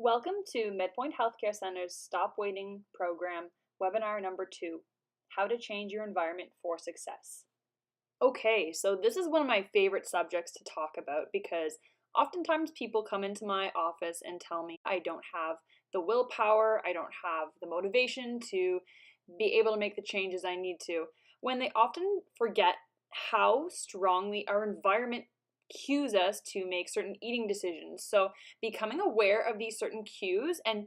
Welcome to MedPoint Healthcare Center's Stop Waiting program, webinar number 2, How to Change Your Environment for Success. Okay, so this is one of my favorite subjects to talk about because oftentimes people come into my office and tell me I don't have the willpower, I don't have the motivation to be able to make the changes I need to, when they often forget how strongly our environment cues us to make certain eating decisions. So becoming aware of these certain cues and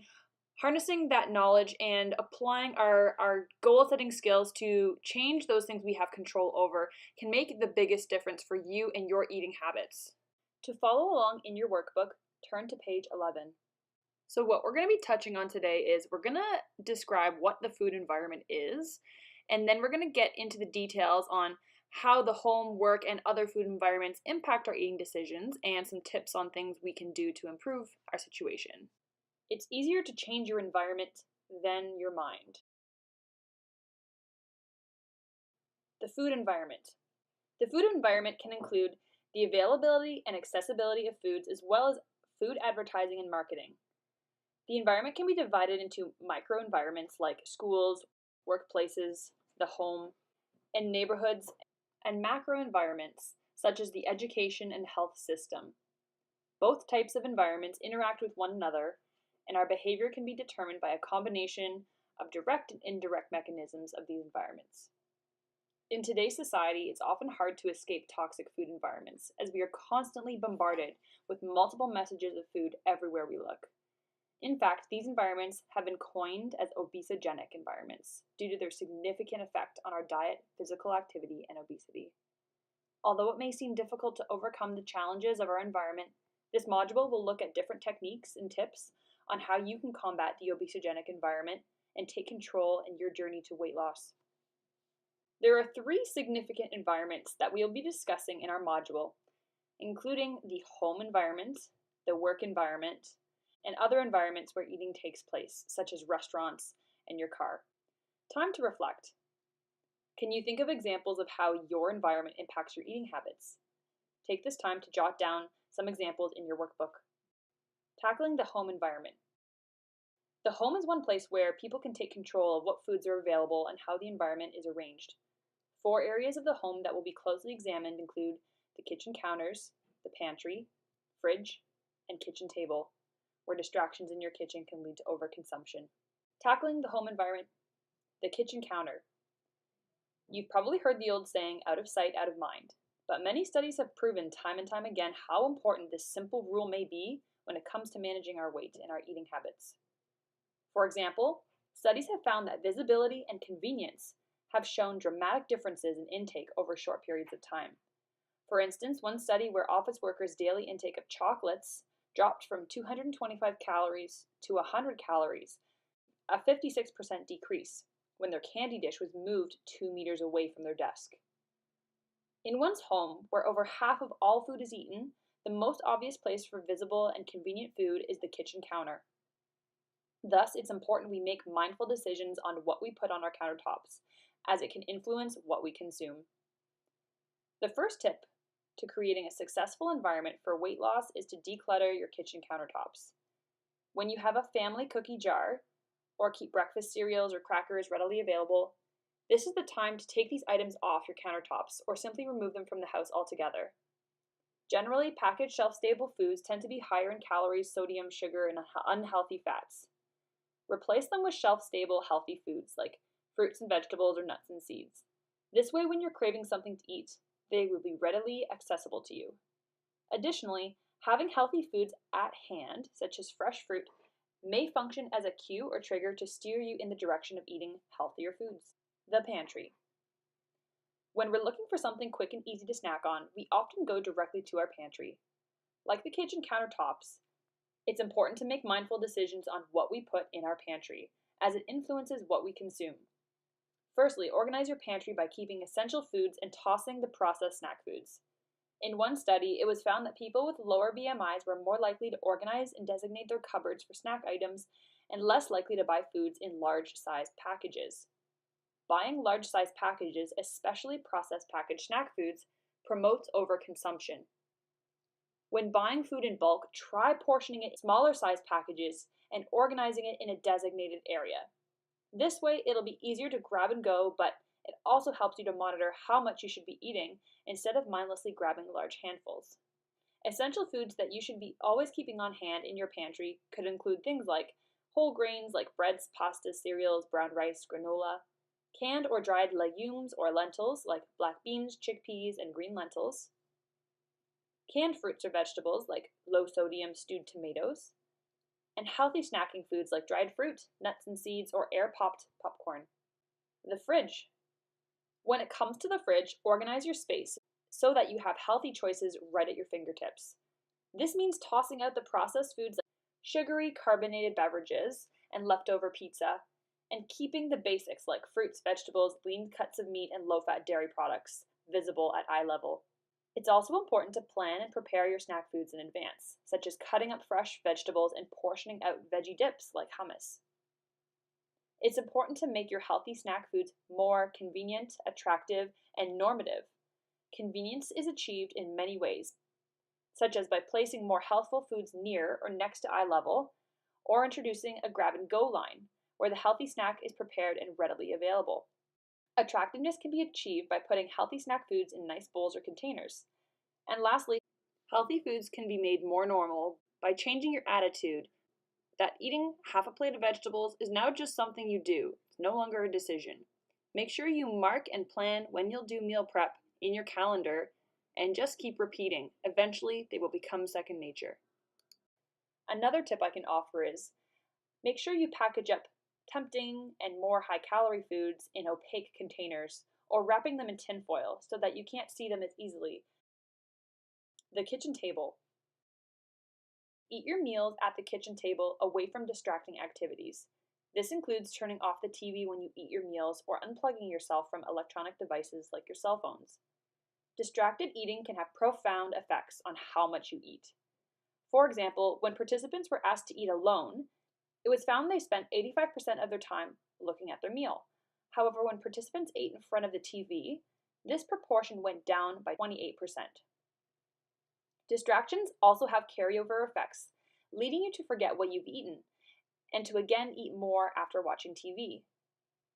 harnessing that knowledge and applying our goal setting skills to change those things we have control over can make the biggest difference for you and your eating habits. To follow along in your workbook, turn to page 11. So what we're going to be touching on today is we're going to describe what the food environment is, and then we're going to get into the details on how the home, work, and other food environments impact our eating decisions and some tips on things we can do to improve our situation. It's easier to change your environment than your mind. The food environment. The food environment can include the availability and accessibility of foods as well as food advertising and marketing. The environment can be divided into microenvironments like schools, workplaces, the home, and neighborhoods, and macroenvironments such as the education and health system. Both types of environments interact with one another, and our behavior can be determined by a combination of direct and indirect mechanisms of these environments. In today's society, it's often hard to escape toxic food environments as we are constantly bombarded with multiple messages of food everywhere we look. In fact, these environments have been coined as obesogenic environments due to their significant effect on our diet, physical activity, and obesity. Although it may seem difficult to overcome the challenges of our environment, this module will look at different techniques and tips on how you can combat the obesogenic environment and take control in your journey to weight loss. There are 3 significant environments that we'll be discussing in our module, including the home environment, the work environment, and other environments where eating takes place, such as restaurants and your car. Time to reflect. Can you think of examples of how your environment impacts your eating habits? Take this time to jot down some examples in your workbook. Tackling the home environment. The home is one place where people can take control of what foods are available and how the environment is arranged. 4 areas of the home that will be closely examined include the kitchen counters, the pantry, fridge, and kitchen table, where distractions in your kitchen can lead to overconsumption. Tackling the home environment. The kitchen counter. You've probably heard the old saying, out of sight, out of mind, but many studies have proven time and time again how important this simple rule may be when it comes to managing our weight and our eating habits. For example, studies have found that visibility and convenience have shown dramatic differences in intake over short periods of time. For instance, one study where office workers' daily intake of chocolates dropped from 225 calories to 100 calories, a 56% decrease, when their candy dish was moved 2 meters away from their desk. In one's home, where over half of all food is eaten, the most obvious place for visible and convenient food is the kitchen counter. Thus, it's important we make mindful decisions on what we put on our countertops, as it can influence what we consume. The first tip to creating a successful environment for weight loss is to declutter your kitchen countertops. When you have a family cookie jar, or keep breakfast cereals or crackers readily available, this is the time to take these items off your countertops or simply remove them from the house altogether. Generally, packaged shelf-stable foods tend to be higher in calories, sodium, sugar, and unhealthy fats. Replace them with shelf-stable, healthy foods like fruits and vegetables or nuts and seeds. This way, when you're craving something to eat, they will be readily accessible to you. Additionally, having healthy foods at hand, such as fresh fruit, may function as a cue or trigger to steer you in the direction of eating healthier foods. The pantry. When we're looking for something quick and easy to snack on, we often go directly to our pantry. Like the kitchen countertops, it's important to make mindful decisions on what we put in our pantry, as it influences what we consume. Firstly, organize your pantry by keeping essential foods and tossing the processed snack foods. In one study, it was found that people with lower BMIs were more likely to organize and designate their cupboards for snack items and less likely to buy foods in large-sized packages. Buying large-sized packages, especially processed packaged snack foods, promotes overconsumption. When buying food in bulk, try portioning it in smaller size packages and organizing it in a designated area. This way, it'll be easier to grab and go, but it also helps you to monitor how much you should be eating instead of mindlessly grabbing large handfuls. Essential foods that you should be always keeping on hand in your pantry could include things like whole grains like breads, pastas, cereals, brown rice, granola, canned or dried legumes or lentils like black beans, chickpeas, and green lentils, canned fruits or vegetables like low-sodium stewed tomatoes, and healthy snacking foods like dried fruit, nuts and seeds, or air-popped popcorn. The fridge. When it comes to the fridge, organize your space so that you have healthy choices right at your fingertips. This means tossing out the processed foods like sugary, carbonated beverages and leftover pizza, and keeping the basics like fruits, vegetables, lean cuts of meat, and low-fat dairy products visible at eye level. It's also important to plan and prepare your snack foods in advance, such as cutting up fresh vegetables and portioning out veggie dips like hummus. It's important to make your healthy snack foods more convenient, attractive, and normative. Convenience is achieved in many ways, such as by placing more healthful foods near or next to eye level, or introducing a grab-and-go line, where the healthy snack is prepared and readily available. Attractiveness can be achieved by putting healthy snack foods in nice bowls or containers. And lastly, healthy foods can be made more normal by changing your attitude that eating half a plate of vegetables is now just something you do. It's no longer a decision. Make sure you mark and plan when you'll do meal prep in your calendar and just keep repeating. Eventually, they will become second nature. Another tip I can offer is make sure you package up tempting and more high-calorie foods in opaque containers or wrapping them in tinfoil so that you can't see them as easily. The kitchen table. Eat your meals at the kitchen table away from distracting activities. This includes turning off the TV when you eat your meals or unplugging yourself from electronic devices like your cell phones. Distracted eating can have profound effects on how much you eat. For example, when participants were asked to eat alone, it was found they spent 85% of their time looking at their meal. However, when participants ate in front of the TV, this proportion went down by 28%. Distractions also have carryover effects, leading you to forget what you've eaten and to again eat more after watching TV.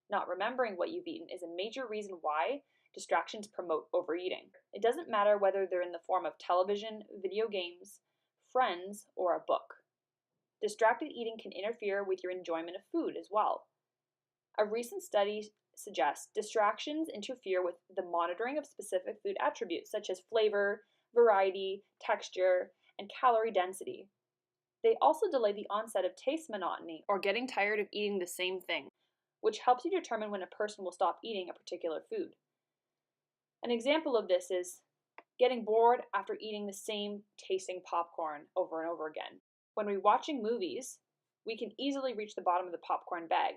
Not remembering what you've eaten is a major reason why distractions promote overeating. It doesn't matter whether they're in the form of television, video games, friends, or a book. Distracted eating can interfere with your enjoyment of food as well. A recent study suggests distractions interfere with the monitoring of specific food attributes such as flavor, variety, texture, and calorie density. They also delay the onset of taste monotony or getting tired of eating the same thing, which helps you determine when a person will stop eating a particular food. An example of this is getting bored after eating the same tasting popcorn over and over again. When we're watching movies, we can easily reach the bottom of the popcorn bag,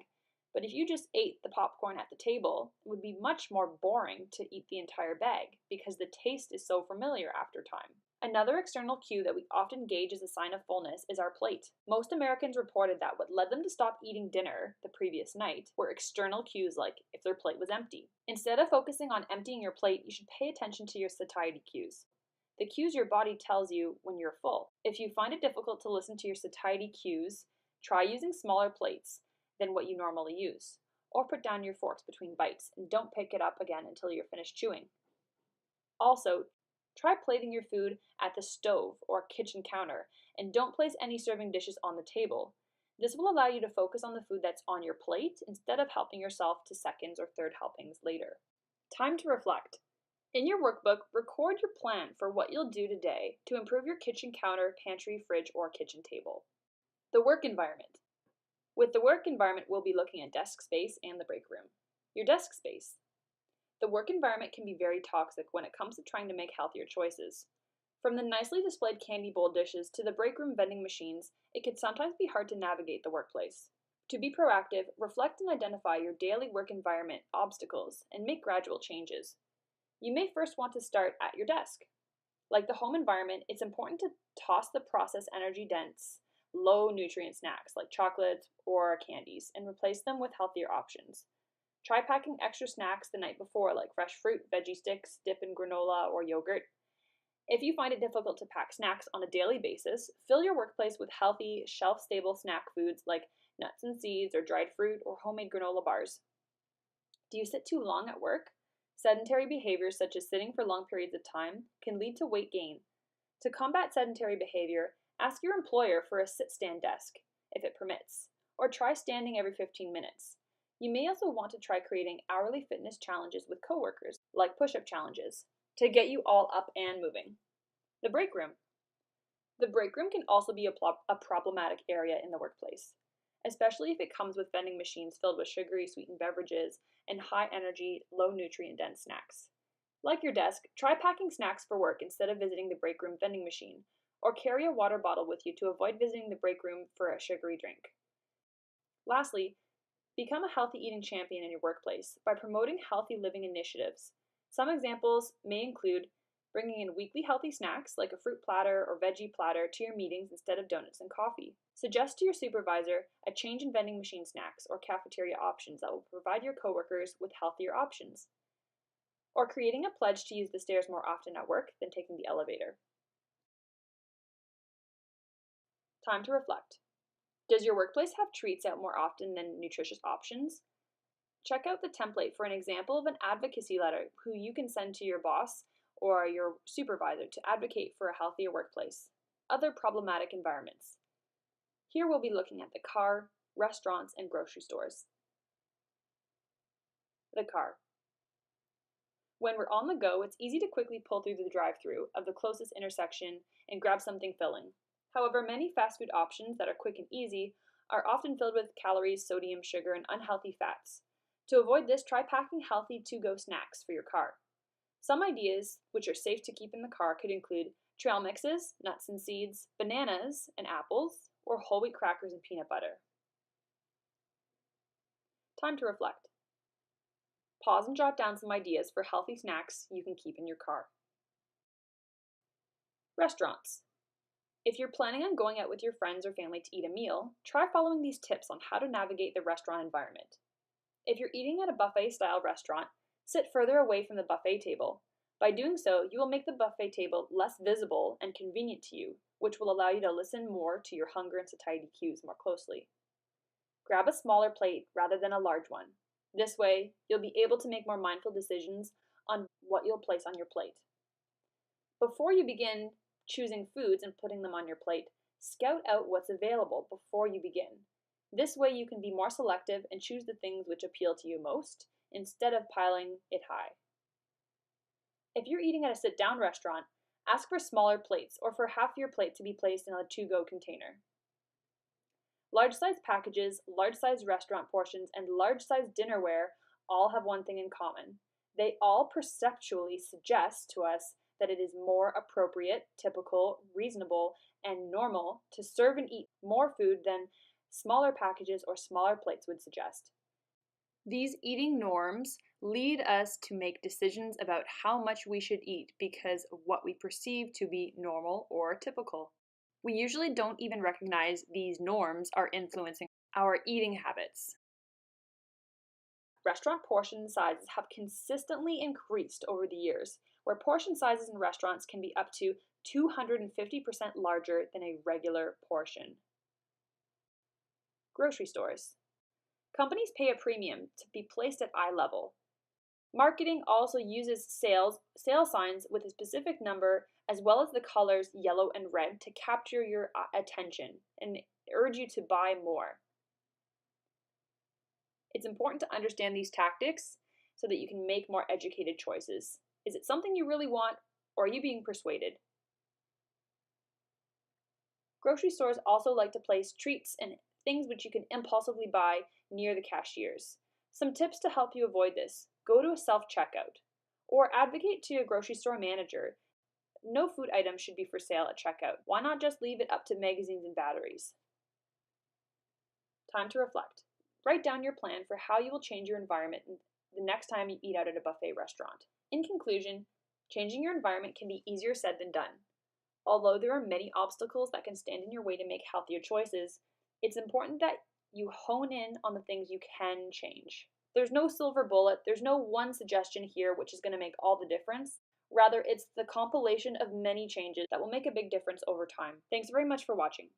but if you just ate the popcorn at the table, it would be much more boring to eat the entire bag because the taste is so familiar after time. Another external cue that we often gauge as a sign of fullness is our plate. Most Americans reported that what led them to stop eating dinner the previous night were external cues like if their plate was empty. Instead of focusing on emptying your plate, you should pay attention to your satiety cues. The cues your body tells you when you're full. If you find it difficult to listen to your satiety cues, try using smaller plates than what you normally use, or put down your forks between bites and don't pick it up again until you're finished chewing. Also, try plating your food at the stove or kitchen counter and don't place any serving dishes on the table. This will allow you to focus on the food that's on your plate instead of helping yourself to seconds or third helpings later. Time to reflect. In your workbook, record your plan for what you'll do today to improve your kitchen counter, pantry, fridge, or kitchen table. The work environment. With the work environment, we'll be looking at desk space and the break room. Your desk space. The work environment can be very toxic when it comes to trying to make healthier choices. From the nicely displayed candy bowl dishes to the break room vending machines, it can sometimes be hard to navigate the workplace. To be proactive, reflect and identify your daily work environment obstacles and make gradual changes. You may first want to start at your desk. Like the home environment, it's important to toss the processed energy-dense, low-nutrient snacks like chocolates or candies and replace them with healthier options. Try packing extra snacks the night before like fresh fruit, veggie sticks, dip in granola or yogurt. If you find it difficult to pack snacks on a daily basis, fill your workplace with healthy, shelf-stable snack foods like nuts and seeds or dried fruit or homemade granola bars. Do you sit too long at work? Sedentary behaviors such as sitting for long periods of time can lead to weight gain. To combat sedentary behavior, ask your employer for a sit-stand desk, if it permits, or try standing every 15 minutes. You may also want to try creating hourly fitness challenges with coworkers, like push-up challenges, to get you all up and moving. The break room. The break room can also be a problematic area in the workplace, especially if it comes with vending machines filled with sugary sweetened beverages and high energy, low nutrient dense snacks. Like your desk, try packing snacks for work instead of visiting the break room vending machine, or carry a water bottle with you to avoid visiting the break room for a sugary drink. Lastly, become a healthy eating champion in your workplace by promoting healthy living initiatives. Some examples may include bringing in weekly healthy snacks like a fruit platter or veggie platter to your meetings instead of donuts and coffee. Suggest to your supervisor a change in vending machine snacks or cafeteria options that will provide your coworkers with healthier options. Or creating a pledge to use the stairs more often at work than taking the elevator. Time to reflect. Does your workplace have treats out more often than nutritious options? Check out the template for an example of an advocacy letter who you can send to your boss or your supervisor to advocate for a healthier workplace. Other problematic environments. Here we'll be looking at the car, restaurants, and grocery stores. The car. When we're on the go, it's easy to quickly pull through the drive-thru of the closest intersection and grab something filling. However, many fast food options that are quick and easy are often filled with calories, sodium, sugar, and unhealthy fats. To avoid this, try packing healthy to-go snacks for your car. Some ideas, which are safe to keep in the car, could include trail mixes, nuts and seeds, bananas and apples, or whole wheat crackers and peanut butter. Time to reflect. Pause and jot down some ideas for healthy snacks you can keep in your car. Restaurants. If you're planning on going out with your friends or family to eat a meal, try following these tips on how to navigate the restaurant environment. If you're eating at a buffet-style restaurant, sit further away from the buffet table. By doing so, you will make the buffet table less visible and convenient to you, which will allow you to listen more to your hunger and satiety cues more closely. Grab a smaller plate rather than a large one. This way, you'll be able to make more mindful decisions on what you'll place on your plate. Before you begin choosing foods and putting them on your plate, scout out what's available before you begin. This way you can be more selective and choose the things which appeal to you most, instead of piling it high. If you're eating at a sit-down restaurant, ask for smaller plates or for half your plate to be placed in a to-go container. Large-size packages, large-size restaurant portions, and large-size dinnerware all have one thing in common. They all perceptually suggest to us that it is more appropriate, typical, reasonable, and normal to serve and eat more food than smaller packages or smaller plates would suggest. These eating norms lead us to make decisions about how much we should eat because of what we perceive to be normal or typical. We usually don't even recognize these norms are influencing our eating habits. Restaurant portion sizes have consistently increased over the years, where portion sizes in restaurants can be up to 250% larger than a regular portion. Grocery stores. Companies pay a premium to be placed at eye level. Marketing also uses sale signs with a specific number as well as the colors yellow and red to capture your attention and urge you to buy more. It's important to understand these tactics so that you can make more educated choices. Is it something you really want, or are you being persuaded? Grocery stores also like to place treats and things which you can impulsively buy near the cashiers. Some tips to help you avoid this: go to a self-checkout, or advocate to a grocery store manager. No food items should be for sale at checkout. Why not just leave it up to magazines and batteries? Time to reflect. Write down your plan for how you will change your environment the next time you eat out at a buffet restaurant. In conclusion, changing your environment can be easier said than done. Although there are many obstacles that can stand in your way to make healthier choices, it's important that you hone in on the things you can change. There's no silver bullet, there's no one suggestion here which is going to make all the difference. Rather, it's the compilation of many changes that will make a big difference over time. Thanks very much for watching.